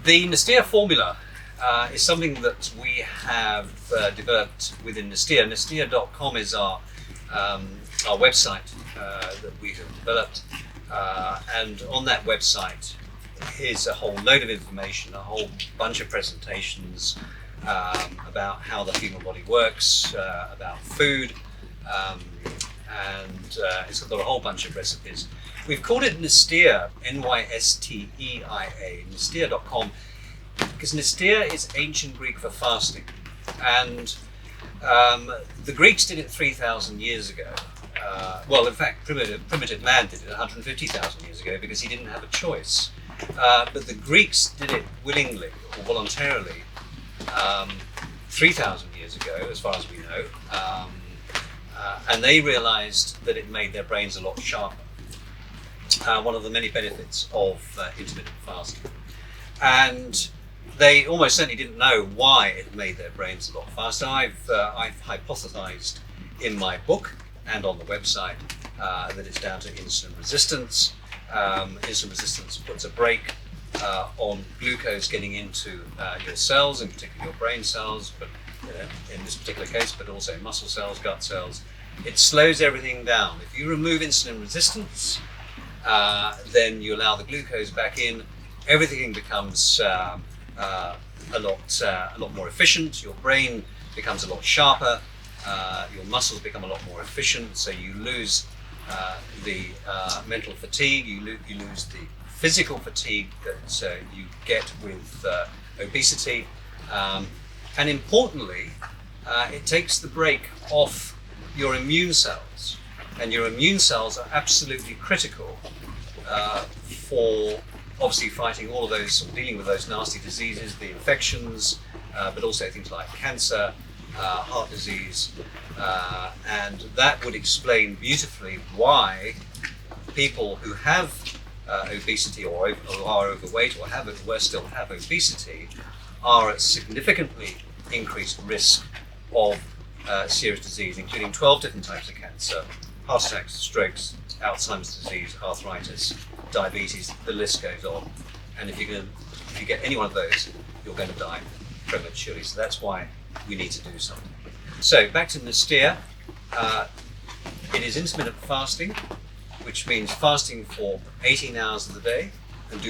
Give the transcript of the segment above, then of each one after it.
The Nysteia Formula is something that we have developed within Nysteia. Nysteia.com is our website that we have developed, and on that website is a whole load of information, a whole bunch of presentations about how the human body works, about food, and it's got a whole bunch of recipes. We've called it Nysteia, Nysteia, Nysteia.com, because Nysteia is ancient Greek for fasting, and the Greeks did it 3,000 years ago. Well, in fact, primitive man did it 150,000 years ago because he didn't have a choice. But the Greeks did it willingly or voluntarily 3,000 years ago, as far as we know, and they realized that it made their brains a lot sharper. One of the many benefits of intermittent fasting. And they almost certainly didn't know why it made their brains a lot faster. I've hypothesized in my book and on the website that it's down to insulin resistance. Insulin resistance puts a brake on glucose getting into your cells, in particular your brain cells, but in this particular case, but also muscle cells, gut cells. It slows everything down. If you remove insulin resistance, then you allow the glucose back in. Everything becomes a lot more efficient. Your brain becomes a lot sharper. Your muscles become a lot more efficient. So you lose the mental fatigue. You lose the physical fatigue that you get with obesity. And importantly, it takes the brake off your immune cells. And your immune cells are absolutely critical for obviously fighting all of those, dealing with those nasty diseases, the infections, but also things like cancer, heart disease, and that would explain beautifully why people who have obesity or are overweight or still have obesity are at significantly increased risk of serious disease, including 12 different types of cancer, heart attacks, strokes, Alzheimer's disease, arthritis, diabetes, the list goes on. And if you get any one of those, you're going to die prematurely. So that's why we need to do something. So back to Nysteia. It is intermittent fasting, which means fasting for 18 hours of the day and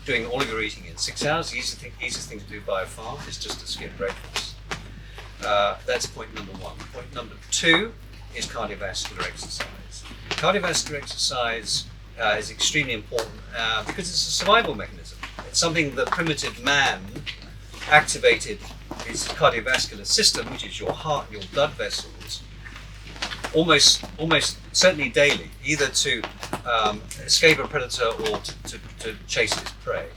doing all of your eating in 6 hours. The easiest thing to do by far is just to skip breakfast. That's point number one. Point number two is cardiovascular exercise. Cardiovascular exercise is extremely important because it's a survival mechanism. It's something that primitive man activated his cardiovascular system, which is your heart and your blood vessels, almost certainly daily, either to escape a predator or to chase its prey.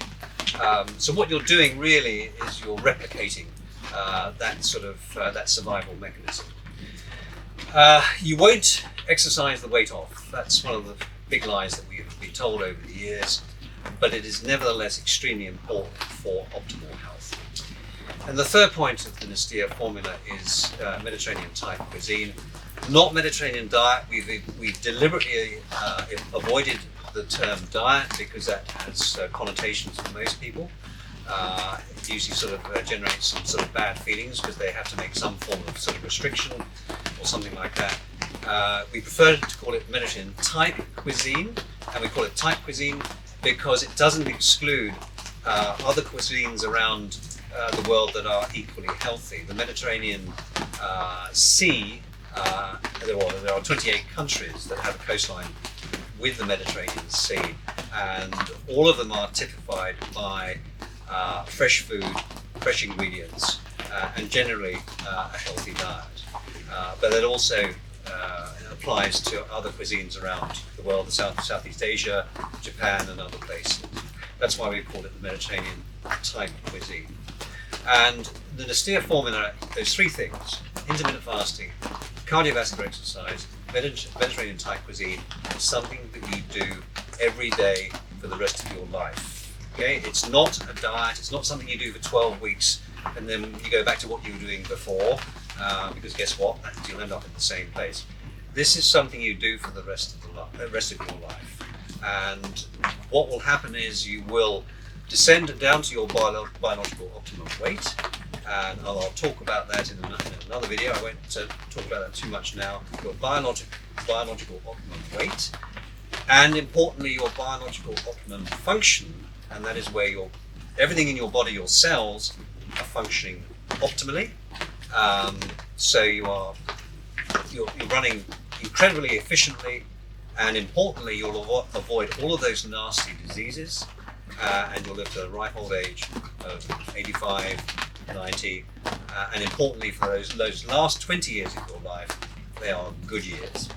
So what you're doing really is you're replicating that survival mechanism. You won't exercise the weight off. That's one of the big lies that we have been told over the years, but it is nevertheless extremely important for optimal health. And the third point of the Nysteia Formula is Mediterranean type cuisine. Not Mediterranean diet. We've deliberately avoided the term diet because that has connotations for most people. It usually sort of generates some sort of bad feelings because they have to make some form of sort of restriction or something like that. We prefer to call it Mediterranean type cuisine, and we call it type cuisine because it doesn't exclude other cuisines around the world that are equally healthy. The Mediterranean Sea, there are 28 countries that have a coastline with the Mediterranean Sea, and all of them are typified by fresh food, fresh ingredients, and generally a healthy diet. But that also applies to other cuisines around the world, Southeast Asia, Japan, and other places. That's why we call it the Mediterranean type cuisine. And the Nysteia Formula, those three things, intermittent fasting, cardiovascular exercise, Mediterranean type cuisine, is something that you do every day for the rest of your life. Okay? It's not a diet, it's not something you do for 12 weeks and then you go back to what you were doing before, because guess what? You'll end up in the same place. This is something you do for the rest of your life. And what will happen is you will descend down to your biological optimum weight, and I'll talk about that in another video. I won't talk about that too much now. Your biological optimum weight, and importantly your biological optimum function, and that is where everything in your body, your cells, are functioning optimally. So you're running incredibly efficiently, and importantly you'll avoid all of those nasty diseases, and you'll live to the ripe old age of 85, 90, and importantly for those last 20 years of your life, they are good years.